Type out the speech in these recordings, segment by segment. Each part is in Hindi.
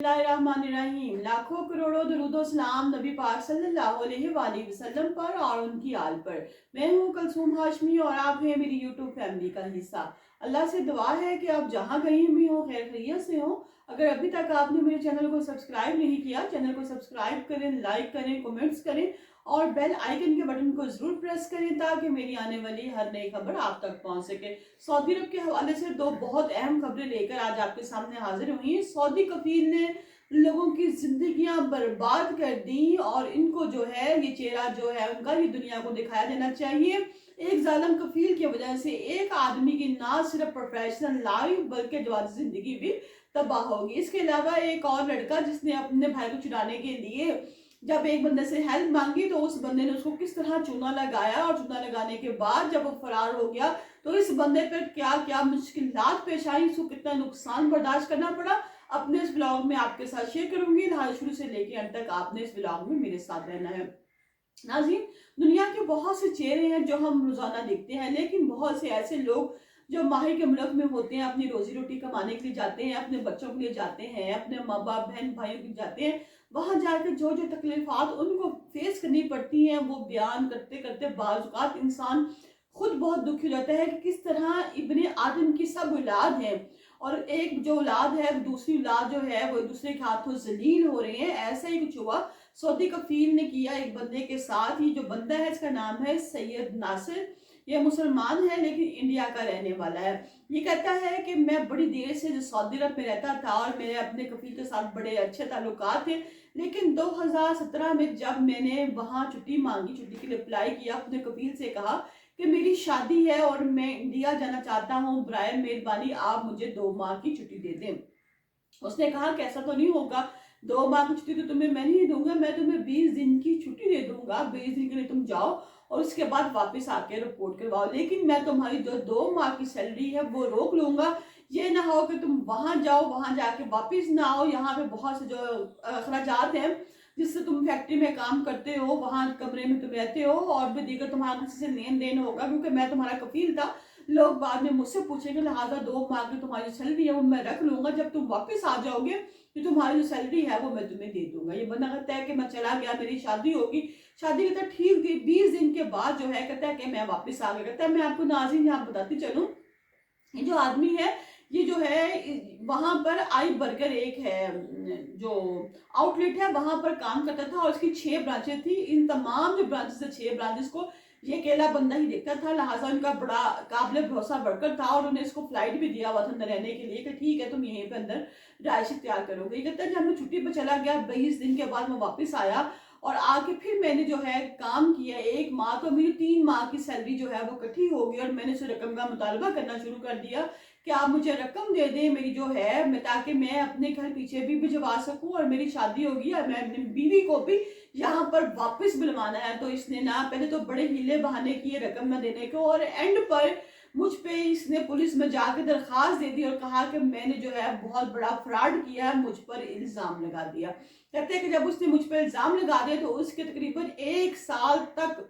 बिस्मिल्लाहिर्रहमानिर्रहीम। लाखों करोड़ों दरूदो सलाम नबी पाक सल्लल्लाहु अलैहि वसल्लम पर और उनकी आल पर। मैं हूँ कलसूम हाशमी और आप हैं मेरी यूट्यूब फैमिली का हिस्सा। अल्लाह से दुआ है कि आप जहाँ कहीं भी हो खैर खैरियत से हो। अगर अभी तक आपने मेरे चैनल को सब्सक्राइब नहीं किया, चैनल को सब्सक्राइब करें, लाइक करें, कमेंट्स करें और बेल आइकन के बटन को जरूर प्रेस करें ताकि मेरी आने वाली हर नई खबर आप तक पहुंच सके। सऊदी अरब के हवाले से दो बहुत अहम खबरें लेकर आज आपके सामने हाजिर हुई हैं। सऊदी कफील ने लोगों की जिंदगियां बर्बाद कर दी और इनको जो है ये चेहरा जो है उनका ये दुनिया को दिखाया देना चाहिए। एक जालिम कफील की वजह से एक आदमी की ना सिर्फ प्रोफेशनल लाइफ बल्कि जवानी जिंदगी भी तबाह होगी। इसके अलावा एक और लड़का जिसने अपने भाई को छुड़ाने के लिए जब एक बंदे से हेल्प मांगी तो उस बंदे ने उसको किस तरह चूना लगाया और चूना लगाने के बाद जब वो फरार हो गया तो इस बंदे पर क्या क्या मुश्किलात पेश आई, उसको कितना नुकसान बर्दाश्त करना पड़ा, अपने इस ब्लॉग में आपके साथ शेयर करूंगी। लिहाजा शुरू से लेकर अंत तक आपने इस ब्लॉग में मेरे साथ रहना है। नाज़रीन, दुनिया के बहुत से चेहरे हैं जो हम रोजाना देखते हैं, लेकिन बहुत से ऐसे लोग जो माहिर के मुल्क में होते हैं, अपनी रोजी रोटी कमाने के लिए जाते हैं, अपने बच्चों के लिए जाते हैं, अपने माँ बाप बहन भाइयों के लिए जाते हैं। वहां जाकर जो जो तकलीफात उनको फेस करनी पड़ती हैं वो बयान करते करते बाज़ औक़ात इंसान खुद बहुत दुखी हो जाता है कि किस तरह इब्ने आदम की सब औलाद है और एक जो औलाद है दूसरी औलाद जो है वो एक दूसरे के हाथों जलील हो रहे हैं। ऐसा ही कुछ हुआ सऊदी कफील ने किया एक बंदे के साथ। ये जो बंदा है इसका नाम है सैयद नासिर। ये मुसलमान है लेकिन इंडिया का रहने वाला है। ये कहता है कि मैं बड़ी देर से जो सऊदी अरब में रहता था और मेरे अपने कफील के साथ बड़े अच्छे ताल्लुकात थे, लेकिन 2017 में जब मैंने वहाँ छुट्टी मांगी, छुट्टी के लिए अप्लाई किया, अपने कफील से कहा कि मेरी शादी है और मैं इंडिया जाना चाहता हूँ, बराए मेहरबानी आप मुझे 2 माह की छुट्टी दे दें। उसने कहा कि ऐसा तो नहीं होगा, 2 माह की छुट्टी तो तुम्हें मैं नहीं दूंगा, मैं तुम्हें 20 दिन की छुट्टी दे दूंगा, 20 दिन के लिए तुम जाओ और उसके बाद वापस आके रिपोर्ट करवाओ, लेकिन मैं तुम्हारी जो 2 माह की सैलरी है वो रोक लूंगा। ये ना हो कि तुम वहां जाओ, वहां जाके वापस ना आओ। यहाँ पे बहुत से जो अखराजात हैं जिससे तुम फैक्ट्री में काम करते हो, वहां कमरे में तुम रहते हो और भी दीगर तुम्हारा किसी से लेन देन होगा, क्योंकि मैं तुम्हारा कफील था। लोग बाद में मुझसे पूछेंगे, लिहाजा 2 माह की तुम्हारी सैलरी है वो मैं रख लूंगा, जब तुम वापस आ जाओगे तो तुम्हारी जो सैलरी है वो मैं तुम्हें दे दूंगा। ये बंदा कहता है कि मैं चला गया, मेरी शादी होगी। शादी कहता है ठीक थी, 20 दिन के बाद जो है कहता है कि मैं वापस आ गया। कहता है मैं आपको नाज़रीन यहाँ बताती चलूं, ये जो आदमी है ये जो है वहां पर आई बर्गर एक है जो आउटलेट है वहां पर काम करता था और इसकी 6 ब्रांचें थी। इन तमाम जो ब्रांचेस है 6 ब्रांचेस को ये अकेला बंदा ही देखता था, लिहाजा उनका बड़ा काबिल भरोसा वर्कर था और उन्हें इसको फ्लाइट भी दिया हुआ था अंदर रहने के लिए कि ठीक है तुम यहीं पे अंदर राइश तैयार करोगे। ये कहता है जब मैं छुट्टी पर चला गया 20 दिन के बाद मैं वापस आया और आके फिर मैंने जो है काम किया 1 माह, तो मेरी 3 माह की सैलरी जो है वो इकट्ठी हो गई और मैंने उस रकम का मुतालबा करना शुरू कर दिया कि आप मुझे रकम दे दें मेरी जो है मैं, ताकि मैं अपने घर पीछे भी भिजवा सकूं और मेरी शादी होगी और मैं अपनी बीवी को भी यहाँ पर वापस बुलवाना है। तो इसने ना पहले तो बड़े हीले बहाने किए रकम न देने को और एंड पर मुझ पे इसने पुलिस में जाकर दरखास्त दे दी और कहा कि मैंने जो है बहुत बड़ा फ्रॉड किया है, मुझ पर इल्जाम लगा दिया। कहते हैं कि जब उसने मुझ पर इल्जाम लगा दिया तो उसके तकरीबन 1 साल तक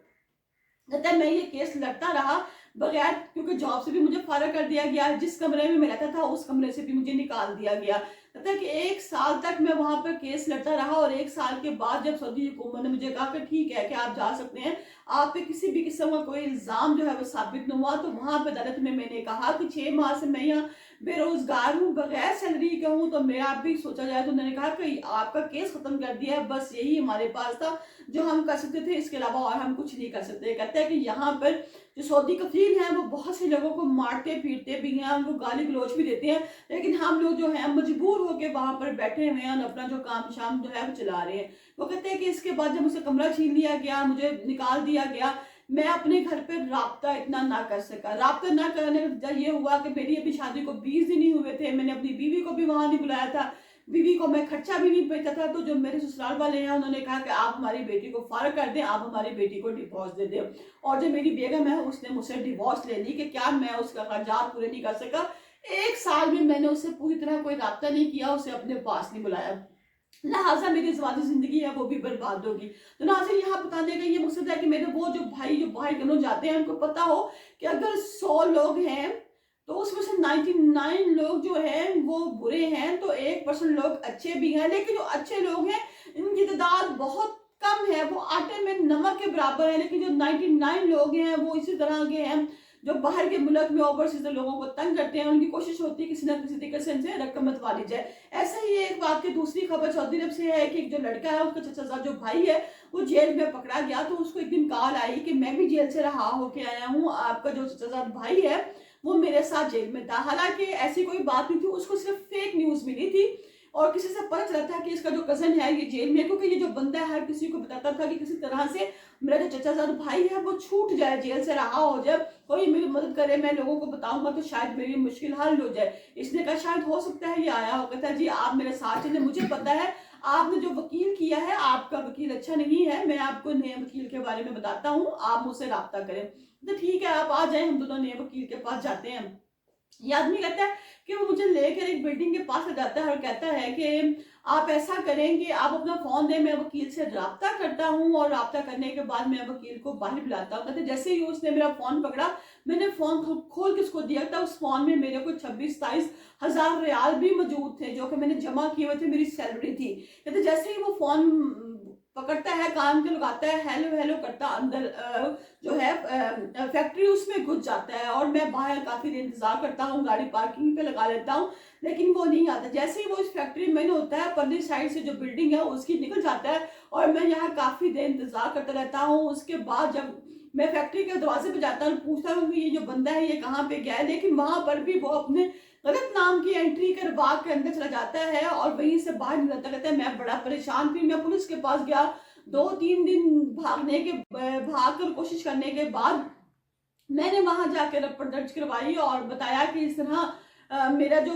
कहता है मैं ये केस लड़ता रहा बगैर, क्योंकि जॉब से भी मुझे फारग कर दिया गया, जिस कमरे में मैं रहता था उस कमरे से भी मुझे निकाल दिया गया। कहता है कि 1 साल तक मैं वहां पर केस लड़ता रहा और 1 साल के बाद जब सऊदी हुकूमत ने मुझे कहा कि ठीक है कि आप जा सकते हैं, आप पे किसी भी किस्म का कोई इल्जाम जो है वो साबित न हुआ, तो वहां पर अदालत में मैंने कहा कि 6 माह से मैं यहाँ बेरोजगार हूँ, बगैर सैलरी का हूँ, तो मेरा भी सोचा जाए तो उन्होंने कहा कि आपका केस खत्म कर दिया है, बस यही हमारे पास था जो हम कर सकते थे, इसके अलावा और हम कुछ नहीं कर सकते। कहते हैं कि यहाँ पर जो सऊदी कफील हैं वो बहुत से लोगों को मारते पीटते भी हैं, उनको गाली गलौज भी देते हैं, लेकिन हम लोग जो हैं मजबूर होकर वहां पर बैठे हुए हैं और अपना जो काम शाम जो है वो चला रहे हैं। वो कहते हैं कि इसके बाद जब मुझसे कमरा छीन लिया गया, मुझे निकाल दिया गया, मैं अपने घर पे राब्ता इतना ना कर सका। राब्ता ना करने का ये हुआ कि मेरी अभी शादी को 20 दिन ही हुए थे, मैंने अपनी बीवी को भी वहां नहीं बुलाया था, बीवी को मैं खर्चा भी नहीं भेजा था। तो जो मेरे ससुराल वाले हैं उन्होंने कहा कि आप हमारी बेटी को फारग कर दें, आप हमारी बेटी को डिवोर्स दे दें। और जो मेरी बेगम है उसने मुझसे डिवोर्स ले ली कि क्या मैं उसका खर्चात पूरे नहीं कर सका। 1 साल में मैंने उससे पूरी तरह कोई राब्ता नहीं किया, उसे अपने पास नहीं बुलाया, लिहाजा मेरी जवानी जिंदगी है वो भी बर्बाद होगी। तो नाज़रीन यहाँ बताने का ये मकसद है कि मेरे वो जो भाई बहनों जाते हैं उनको पता हो कि अगर 100 लोग हैं तो उसमें से 99 लोग जो हैं वो बुरे हैं, तो 1% लोग अच्छे भी हैं। लेकिन जो अच्छे लोग हैं इनकी तादाद बहुत कम है, वो आटे में नमक के बराबर है। लेकिन जो 99 लोग हैं वो इसी तरह के हैं जो बाहर के मुल्क में ओवरसीज लोगों को तंग करते हैं। उनकी कोशिश होती है किसी ना किसी तरीके से इनसे रकम मतवा ली जाए। ऐसा ही एक वाक्य दूसरी खबर सऊदी अरब से है कि एक जो लड़का है उसका चचा जो भाई है वो जेल में पकड़ा गया, तो उसको एक दिन कॉल आई कि मैं भी जेल से रहा होके आया हूँ, आपका जो चचा भाई है वो मेरे साथ जेल में था। हालांकि ऐसी कोई बात नहीं थी, उसको सिर्फ फेक न्यूज मिली थी और किसी से पता चला था कि इसका जो कजन है ये जेल में, क्योंकि ये जो बंदा है किसी को बताता था कि किसी तरह से मेरा जो चचाजाद भाई है वो छूट जाए, जेल से रहा हो जाए, कोई मेरी मदद करे, मैं लोगों को बताऊंगा तो शायद मेरी मुश्किल हल हो जाए। इसने कहा शायद हो सकता है ये आया होगा था, जी आप मेरे साथ चले, मुझे पता है आपने जो वकील किया है आपका वकील अच्छा नहीं है, मैं आपको नए वकील के बारे में बताता हूँ, आप मुझसे रब्ता करें। तो ठीक है आप आ जाए, हम दोनों नए वकील के पास जाते हैं। ये आदमी कहता है कि वो मुझे लेकर एक बिल्डिंग के पास ले जाता है और कहता है कि आप ऐसा करें कि आप अपना फोन दें, मैं वकील से राब्ता करता हूँ और राब्ता करने के बाद मैं वकील को बाहर बुलाता हूँ। कहते जैसे ही उसने मेरा फोन पकड़ा मैंने फोन खोल के उसको दिया था, उस फोन में मेरे को 26-27 हजार रियाल भी मौजूद थे जो कि मैंने जमा किए हुए थे, मेरी सैलरी थी। कहते जैसे ही वो फोन पकड़ता है, कान के लगाता है, हेलो हेलो करता, अंदर जो है फैक्ट्री उसमें घुस जाता है और मैं बाहर काफी देर इंतजार करता हूँ, गाड़ी पार्किंग पे लगा लेता हूँ, लेकिन वो नहीं आता। जैसे ही वो इस फैक्ट्री में होता है परली साइड से जो बिल्डिंग है उसकी निकल जाता है और मैं यहाँ काफी देर इंतजार करता रहता हूँ। उसके बाद जब मैं फैक्ट्री के दरवाजे पे जाता हूँ पूछता हूँ कि ये जो बंदा है ये कहाँ पे गया है, लेकिन वहां पर भी वो अपने गलत नाम की एंट्री कर बाग के अंदर चला जाता है और वहीं से बाहर नहीं आता। कहता है मैं बड़ा परेशान, फिर मैं पुलिस के पास गया, 2-3 दिन भाग कर कोशिश करने के बाद मैंने वहां जाकर रिपोर्ट दर्ज करवाई और बताया कि इस तरह मेरा जो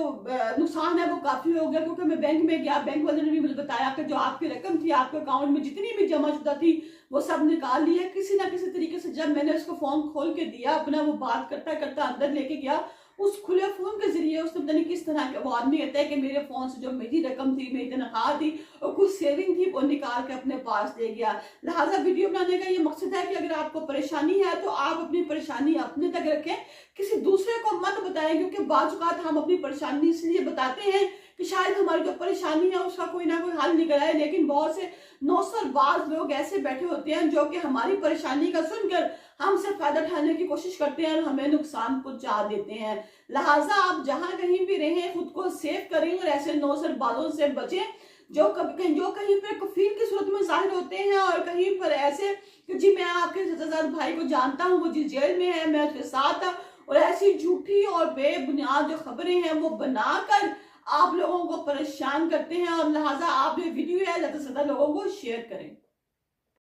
नुकसान है वो काफी हो गया, क्योंकि मैं बैंक में गया, बैंक वाले ने भी मुझे बताया कि जो आपकी रकम थी आपके अकाउंट में जितनी भी जमा शुदा थी वो सब निकाल ली है किसी ना किसी तरीके से। जब मैंने उसको फोन खोल के दिया अपना, वो बात करता करता अंदर लेके गया, उस खुले फोन के जरिए उसने पता नहीं किस तरह के, वो आदमी कहता है कि मेरे फोन से जो मेरी रकम थी, मेरी तनख्वाह थी और कुछ सेविंग थी वो निकाल के अपने पास ले गया। लिहाजा वीडियो बनाने का ये मकसद है कि अगर आपको परेशानी है तो आप अपनी परेशानी अपने तक रखें, किसी दूसरे को मत बताएं, क्योंकि बाज़ औक़ात हम अपनी परेशानी इसलिए बताते हैं कि शायद हमारी जो परेशानी है उसका कोई ना कोई हल निकल आए, लेकिन बहुत से नौसरबाज लोग ऐसे बैठे होते हैं जो कि हमारी परेशानी का सुनकर हमसे फायदा उठाने की कोशिश करते हैं और हमें नुकसान पहुंचा देते हैं। लिहाजा आप जहां कहीं भी रहें खुद को सेफ करें और ऐसे नौसरबाजों से बचें जो कहीं पर कफील की सूरत में जाहिर होते हैं और कहीं पर ऐसे कि जी मैं आपके चचाजाद भाई को जानता हूँ, वो जिस जेल में है मैं उसके साथ था, और ऐसी झूठी और बेबुनियाद जो खबरें हैं वो बनाकर आप लोगों को परेशान करते हैं। और लिहाजा आप ये वीडियो है ज्यादा से ज्यादा लोगों को शेयर करें।